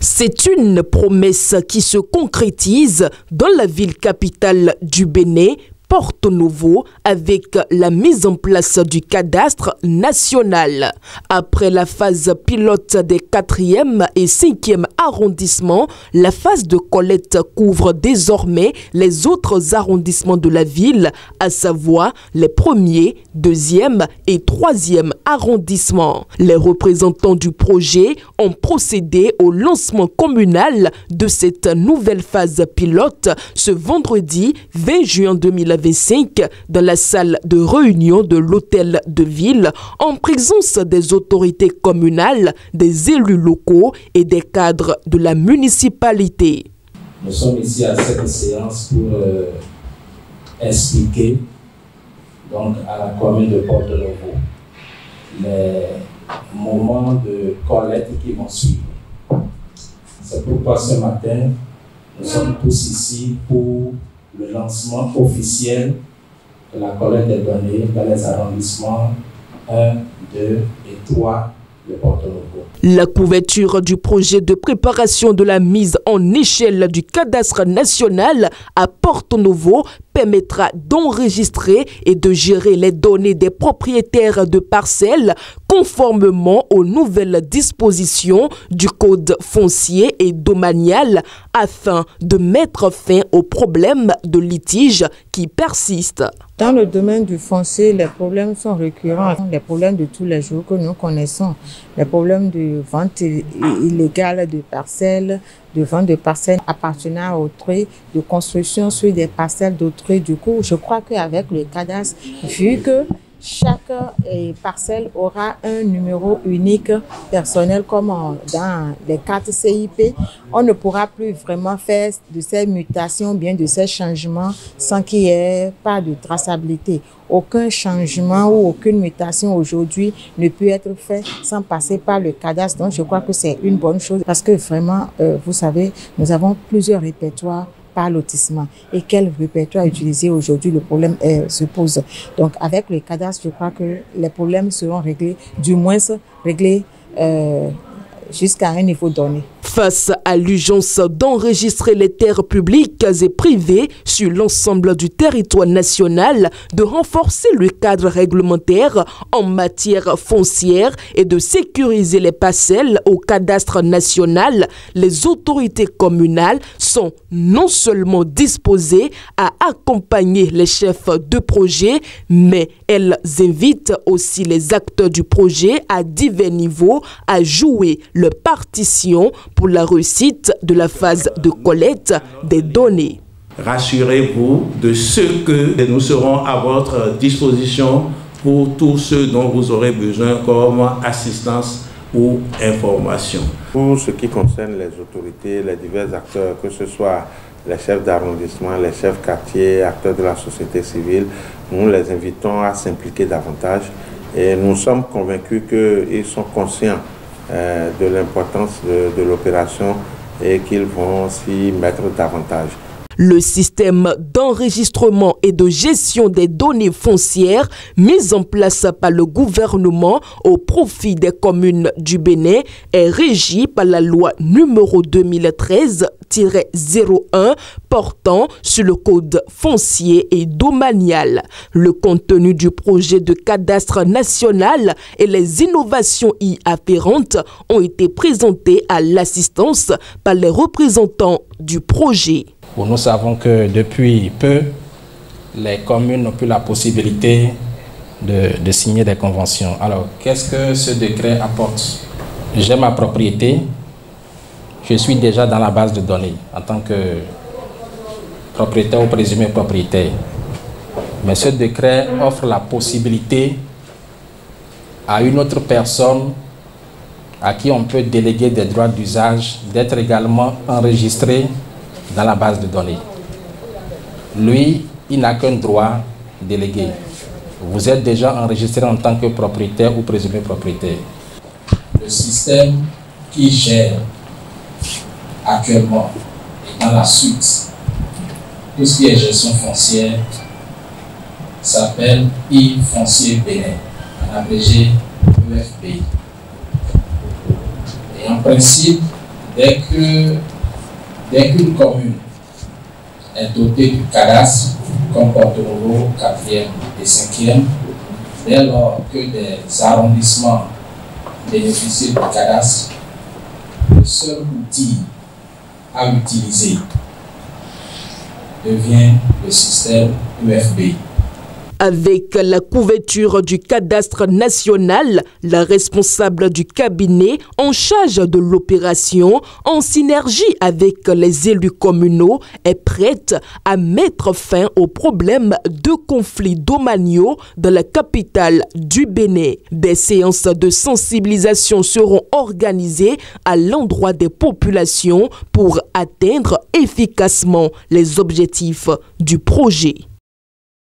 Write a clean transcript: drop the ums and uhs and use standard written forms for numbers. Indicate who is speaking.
Speaker 1: C'est une promesse qui se concrétise dans la ville capitale du Bénin, Porto Novo, avec la mise en place du cadastre national. Après la phase pilote des 4e et 5e arrondissements, la phase de collecte couvre désormais les autres arrondissements de la ville, à savoir les 1er, 2e et 3e arrondissements. Les représentants du projet ont procédé au lancement communal de cette nouvelle phase pilote ce vendredi 20 juin 2025 dans la salle de réunion de l'hôtel de ville en présence des autorités communales, des élus locaux et des cadres de la municipalité.
Speaker 2: Nous sommes ici à cette séance pour expliquer donc, à la commune de Porto Novo les moments de collecte qui vont suivre. C'est pourquoi ce matin, nous sommes tous ici pour le lancement officiel de la collecte des données dans les arrondissements 1, 2 et 3 de Porto Novo.
Speaker 1: La couverture du projet de préparation de la mise en échelle du cadastre national à Porto Novo permettra d'enregistrer et de gérer les données des propriétaires de parcelles conformément aux nouvelles dispositions du Code foncier et domanial afin de mettre fin aux problèmes de litige qui persistent.
Speaker 3: Dans le domaine du foncier, les problèmes sont récurrents, les problèmes de tous les jours que nous connaissons, les problèmes de vente illégale de parcelles, de vente de parcelles appartenant à autrui, de construction sur des parcelles d'autrui. Du coup, je crois qu'avec le cadastre, vu que chaque parcelle aura un numéro unique personnel comme dans les cartes CIP, on ne pourra plus vraiment faire de ces mutations, bien de ces changements sans qu'il n'y ait pas de traçabilité. Aucun changement ou aucune mutation aujourd'hui ne peut être fait sans passer par le cadastre. Donc je crois que c'est une bonne chose parce que vraiment, vous savez, nous avons plusieurs répertoires par lotissement. Et quel répertoire utiliser aujourd'hui, le problème se pose. Donc avec le cadastre, je crois que les problèmes seront réglés, du moins réglés jusqu'à un niveau donné.
Speaker 1: Face à l'urgence d'enregistrer les terres publiques et privées sur l'ensemble du territoire national, de renforcer le cadre réglementaire en matière foncière et de sécuriser les parcelles au cadastre national, les autorités communales sont non seulement disposées à accompagner les chefs de projet, mais elles invitent aussi les acteurs du projet à divers niveaux à jouer leur partition pour la réussite de la phase de collecte des données.
Speaker 4: Rassurez-vous de ce que nous serons à votre disposition pour tout ce dont vous aurez besoin comme assistance ou information.
Speaker 5: Pour ce qui concerne les autorités, les divers acteurs, que ce soit les chefs d'arrondissement, les chefs quartiers, acteurs de la société civile, nous les invitons à s'impliquer davantage et nous sommes convaincus qu'ils sont conscients de l'importance de l'opération et qu'ils vont s'y mettre davantage.
Speaker 1: Le système d'enregistrement et de gestion des données foncières mis en place par le gouvernement au profit des communes du Bénin est régi par la loi numéro 2013-01 portant sur le code foncier et domanial. Le contenu du projet de cadastre national et les innovations y afférentes ont été présentés à l'assistance par les représentants du projet.
Speaker 6: Nous savons que depuis peu, les communes n'ont plus la possibilité de signer des conventions. Alors, qu'est-ce que ce décret apporte? J'ai ma propriété, je suis déjà dans la base de données en tant que propriétaire ou présumé propriétaire. Mais ce décret offre la possibilité à une autre personne à qui on peut déléguer des droits d'usage d'être également enregistré dans la base de données. Lui, il n'a qu'un droit délégué. Vous êtes déjà enregistré en tant que propriétaire ou présumé propriétaire.
Speaker 2: Le système qui gère actuellement et dans la suite tout ce qui est gestion foncière s'appelle e-Foncier Bénin, en abrégé EFBI. Et en principe,
Speaker 6: Dès qu'une commune est dotée du cadastre, comme Porto-Novo, 4e et 5e, dès lors que des arrondissements bénéficient du cadastre, le seul outil à utiliser devient le système UFB.
Speaker 1: Avec la couverture du cadastre national, la responsable du cabinet en charge de l'opération, en synergie avec les élus communaux, est prête à mettre fin aux problèmes de conflits domaniaux de la capitale du Bénin. Des séances de sensibilisation seront organisées à l'endroit des populations pour atteindre efficacement les objectifs du projet.